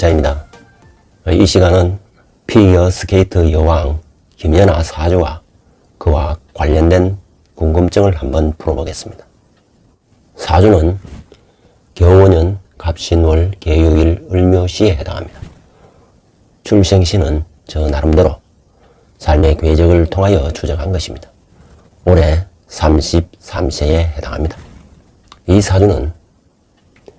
차입니다. 이 시간은 피겨스케이트 여왕 김연아 사주와 그와 관련된 궁금증을 한번 풀어보겠습니다. 사주는 겨우년 갑신월 계유일 을묘시에 해당합니다. 출생시는 저 나름대로 삶의 궤적을 통하여 추정한 것입니다. 올해 33세에 해당합니다. 이 사주는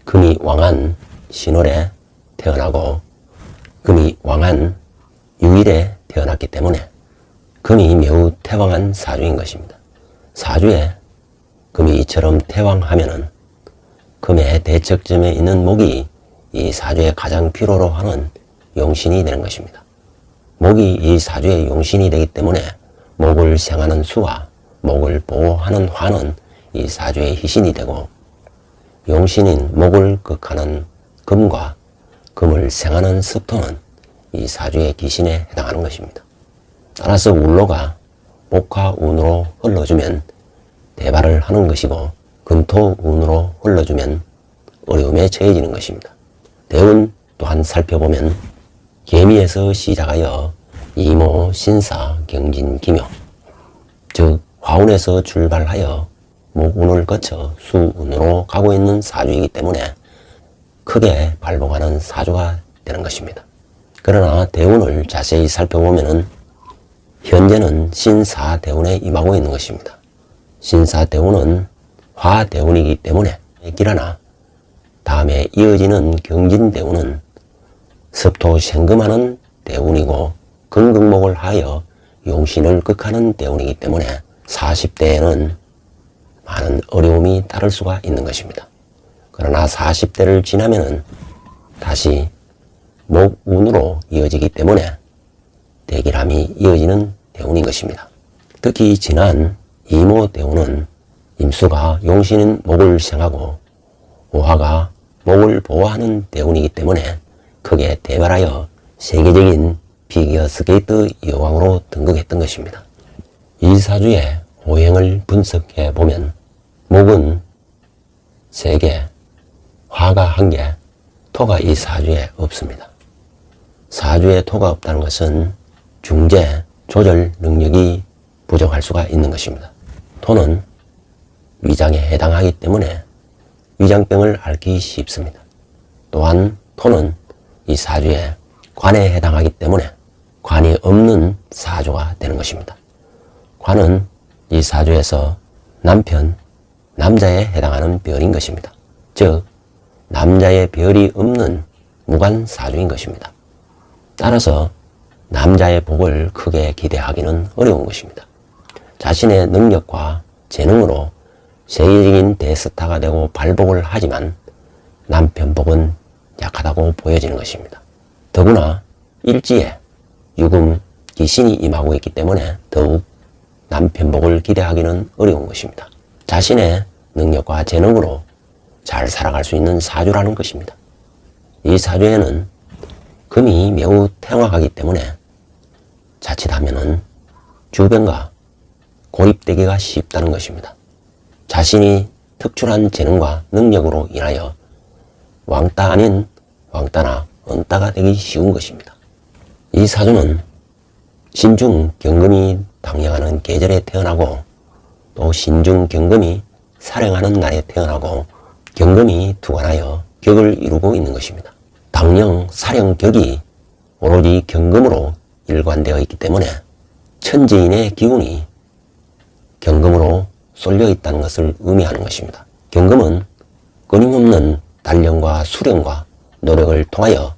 금이 왕한 신월에 태어나고 금이 왕한 6일에 태어났기 때문에 금이 매우 태왕한 사주인 것입니다. 사주에 금이 이처럼 태왕하면은 금의 대척점에 있는 목이 이 사주에 가장 필요로 하는 용신이 되는 것입니다. 목이 이 사주의 용신이 되기 때문에 목을 생하는 수와 목을 보호하는 화는 이 사주의 희신이 되고, 용신인 목을 극하는 금과 금을 생하는 습토는 이 사주의 기신에 해당하는 것입니다. 따라서 울로가 목화운으로 흘러주면 대발을 하는 것이고, 금토운으로 흘러주면 어려움에 처해지는 것입니다. 대운 또한 살펴보면 개미에서 시작하여 이모, 신사, 경진, 기묘, 즉 화운에서 출발하여 목운을 거쳐 수운으로 가고 있는 사주이기 때문에 크게 발복하는 사주가 되는 것입니다. 그러나 대운을 자세히 살펴보면 현재는 신사대운에 임하고 있는 것입니다. 신사대운은 화대운이기 때문에 길하나 다음에 이어지는 경진대운은 습토생금하는 대운이고 금극목을 하여 용신을 극하는 대운이기 때문에 40대에는 많은 어려움이 따를 수가 있는 것입니다. 그러나 40대를 지나면은 다시 목운으로 이어지기 때문에 대길함이 이어지는 대운인 것입니다. 특히 지난 이모대운은 임수가 용신인 목을 생하고 오화가 목을 보호하는 대운이기 때문에 크게 대발하여 세계적인 피겨스케이트 여왕으로 등극했던 것입니다. 이 사주의 호행을 분석해 보면 목은 3개, 화가 1개, 토가 이 사주에 없습니다. 사주에 토가 없다는 것은 중재, 조절 능력이 부족할 수가 있는 것입니다. 토는 위장에 해당하기 때문에 위장병을 앓기 쉽습니다. 또한 토는 이 사주에 관에 해당하기 때문에 관이 없는 사주가 되는 것입니다. 관은 이 사주에서 남편, 남자에 해당하는 별인 것입니다. 즉 남자의 별이 없는 무관 사주인 것입니다. 따라서 남자의 복을 크게 기대하기는 어려운 것입니다. 자신의 능력과 재능으로 세계적인 대스타가 되고 발복을 하지만 남편 복은 약하다고 보여지는 것입니다. 더구나 일지에 유금 기신이 임하고 있기 때문에 더욱 남편 복을 기대하기는 어려운 것입니다. 자신의 능력과 재능으로 잘 살아갈 수 있는 사주라는 것입니다. 이 사주에는 금이 매우 태왕하기 때문에 자칫하면은 주변과 고립되기가 쉽다는 것입니다. 자신이 특출한 재능과 능력으로 인하여 왕따 아닌 왕따나 언따가 되기 쉬운 것입니다. 이 사주는 신중 경금이 방영하는 계절에 태어나고 또 신중 경금이 살행하는 날에 태어나고 경금이 투관하여 격을 이루고 있는 것입니다. 당령 살행 격이 오로지 경금으로 일관되어 있기 때문에 천지인의 기운이 경금으로 쏠려 있다는 것을 의미하는 것입니다. 경금은 끊임없는 단련과 수련과 노력을 통하여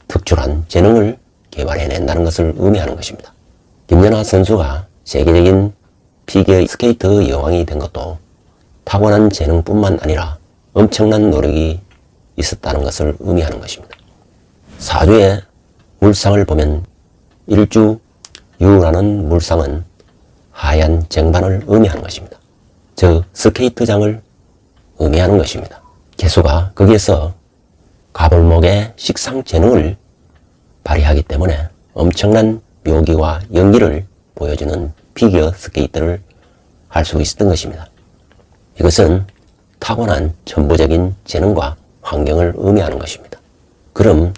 특출한 재능을 개발해낸다는 것을 의미하는 것입니다. 김연아 선수가 세계적인 피겨스케이트 여왕이 된 것도 타고난 재능뿐만 아니라 엄청난 노력이 있었다는 것을 의미하는 것입니다. 사주의 물상을 보면 일주 유라는 물상은 하얀 쟁반을 의미하는 것입니다. 즉 스케이트장을 의미하는 것입니다. 개수가 거기에서 가불목의 식상 재능을 발휘하기 때문에 엄청난 묘기와 연기를 보여주는 피겨스케이트를 할 수 있었던 것입니다. 이것은 타고난 천부적인 재능과 환경을 의미하는 것입니다. 그럼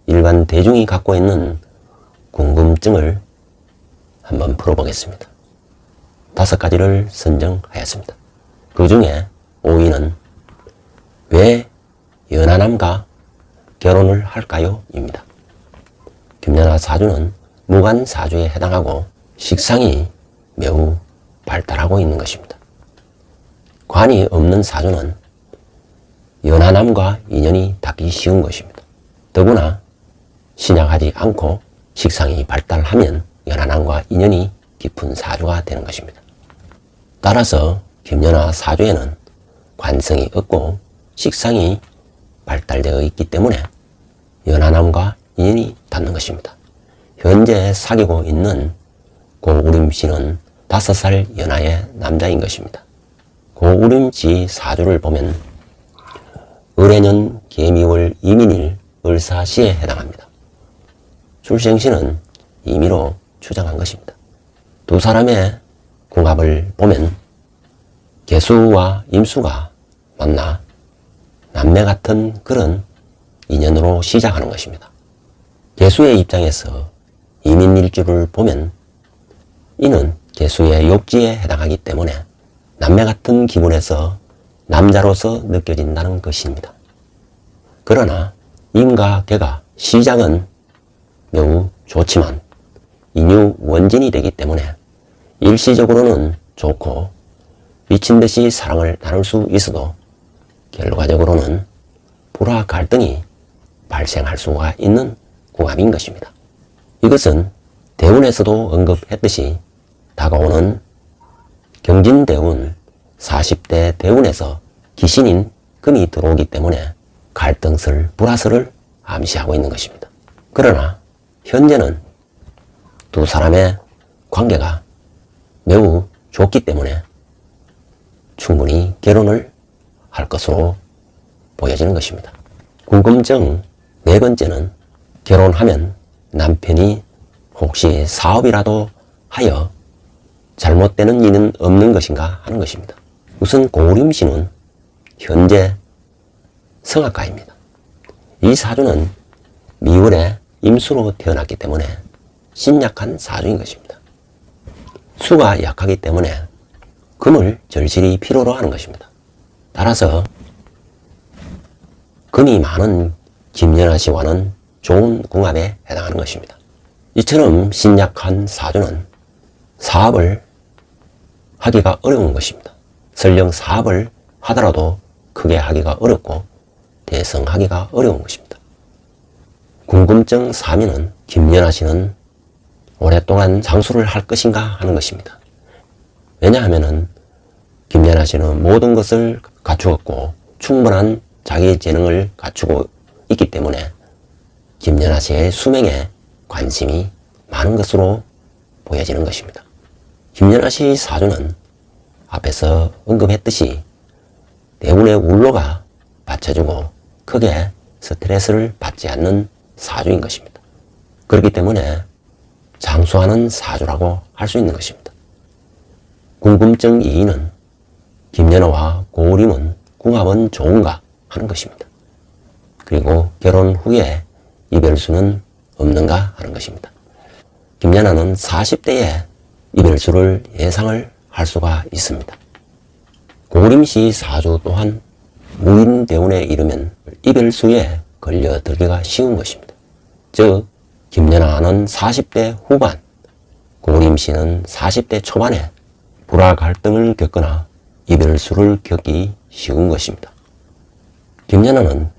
일반 대중이 갖고 있는 궁금증을 한번 풀어보겠습니다. 5가지를 선정하였습니다. 그 중에 5위는 왜 연하남과 결혼을 할까요? 입니다. 김연아 사주는 무관 사주에 해당하고 식상이 매우 발달하고 있는 것입니다. 관이 없는 사주는 연하남과 인연이 닿기 쉬운 것입니다. 더구나 신약하지 않고 식상이 발달하면 연하남과 인연이 깊은 사주가 되는 것입니다. 따라서 김연아 사주에는 관성이 없고 식상이 발달되어 있기 때문에 연하남과 인연이 닿는 것입니다. 현재 사귀고 있는 고우림 씨는 5살 연하의 남자인 것입니다. 고우림 씨 사주를 보면 을해년 개미월 이민일 을사시에 해당합니다. 출생시는 임의로 추정한 것입니다. 두 사람의 궁합을 보면 개수와 임수가 만나 남매 같은 그런 인연으로 시작하는 것입니다. 개수의 입장에서 이민일주를 보면 이는 개수의 욕지에 해당하기 때문에 남매 같은 기분에서 남자로서 느껴진다는 것입니다. 그러나 임과 개가 시작은 매우 좋지만 인유 원진이 되기 때문에 일시적으로는 좋고 미친 듯이 사랑을 나눌 수 있어도 결과적으로는 불화 갈등이 발생할 수가 있는 궁합인 것입니다. 이것은 대운에서도 언급했듯이 다가오는 경진대운 40대 대운에서 기신인 금이 들어오기 때문에 갈등설, 불화설을 암시하고 있는 것입니다. 그러나 현재는 두 사람의 관계가 매우 좋기 때문에 충분히 결혼을 할 것으로 보여지는 것입니다. 궁금증 4번째는 결혼하면 남편이 혹시 사업이라도 하여 잘못되는 일은 없는 것인가 하는 것입니다. 우선 고우림 씨는 현재 성악가입니다. 이 사주는 미월에 임수로 태어났기 때문에 신약한 사주인 것입니다. 수가 약하기 때문에 금을 절실히 필요로 하는 것입니다. 따라서 금이 많은 김연아 씨와는 좋은 궁합에 해당하는 것입니다. 이처럼 신약한 사주는 사업을 하기가 어려운 것입니다. 설령 사업을 하더라도 크게 하기가 어렵고 대성하기가 어려운 것입니다. 궁금증 3위는 김연아 씨는 오랫동안 장수를 할 것인가 하는 것입니다. 왜냐하면 김연아 씨는 모든 것을 갖추었고 충분한 자기 재능을 갖추고 있기 때문에 김연아 씨의 수명에 관심이 많은 것으로 보여지는 것입니다. 김연아 씨 사주는 앞에서 언급했듯이 대운의 울로가 받쳐주고 크게 스트레스를 받지 않는 사주인 것입니다. 그렇기 때문에 장수하는 사주라고 할 수 있는 것입니다. 궁금증 2위는 김연아와 고우림은 궁합은 좋은가 하는 것입니다. 그리고 결혼 후에 이별수는 없는가 하는 것입니다. 김연아는 40대에 이별수를 예상을 할 수가 있습니다. 고우림 씨 사주 또한 무인대운에 이르면 이별수에 걸려들기가 쉬운 것입니다. 즉 김연아는 40대 후반, 고우림 씨는 40대 초반에 불화 갈등을 겪거나 이별수를 겪기 쉬운 것입니다. 김연아는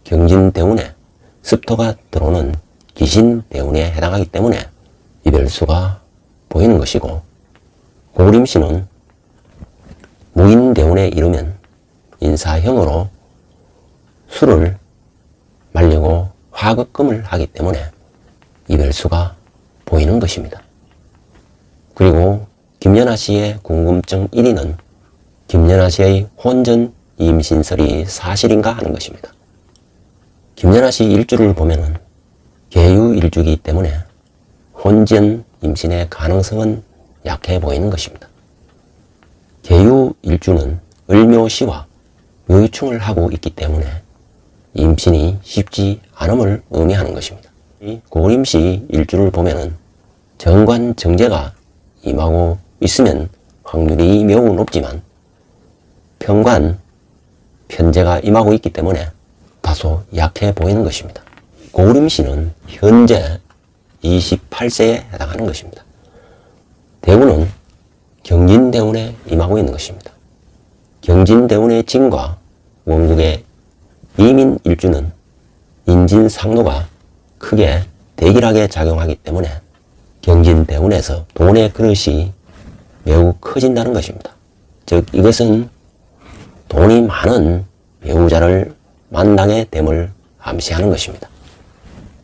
경진대운에 습토가 들어오는 기신대운에 해당하기 때문에 이별수가 보이는 것이고, 고우림 씨는 무인대운에 이르면 인사형으로 수를 말리고 화급금을 하기 때문에 이별수가 보이는 것입니다. 그리고 김연아 씨의 궁금증 1위는 김연아 씨의 혼전 임신설이 사실인가 하는 것입니다. 김연아 씨 일주를 보면은 계유 일주이기 때문에 혼전 임신의 가능성은 약해 보이는 것입니다. 계유 일주는 을묘시와 묘유충을 하고 있기 때문에 임신이 쉽지 않음을 의미하는 것입니다. 이 고림시 일주를 보면은 정관 정제가 임하고 있으면 확률이 매우 높지만 편관 편제가 임하고 있기 때문에 다소 약해 보이는 것입니다. 고림시는 현재 28세에 해당하는 것입니다. 대운은 경진대운에 임하고 있는 것입니다. 경진대운의 진과 원국의 이민일주는 인진상노가 크게 대길하게 작용하기 때문에 경진대운에서 돈의 그릇이 매우 커진다는 것입니다. 즉 이것은 돈이 많은 배우자를 만나게 됨을 암시하는 것입니다.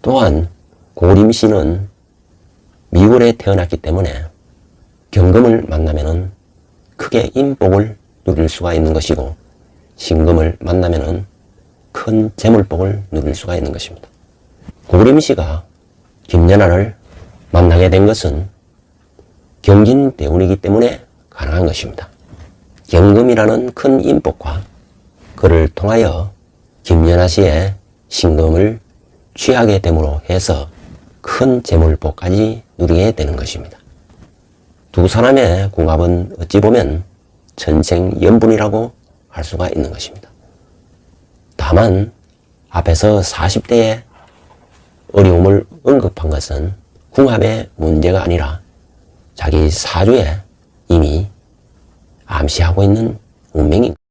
또한 고림씨는 미월에 태어났기 때문에 경금을 만나면은 크게 인복을 누릴 수가 있는 것이고 신금을 만나면은 큰 재물복을 누릴 수가 있는 것입니다. 고림씨가 김연아를 만나게 된 것은 경진대운이기 때문에 가능한 것입니다. 경금이라는 큰 인복과 그를 통하여 김연아 씨의 신금을 취하게 됨으로 해서 큰 재물복까지 누리게 되는 것입니다. 두 사람의 궁합은 어찌 보면 천생연분이라고 할 수가 있는 것입니다. 다만 앞에서 40대의 어려움을 언급한 것은 궁합의 문제가 아니라 자기 사주에 이미 암시하고 있는 운명입니다.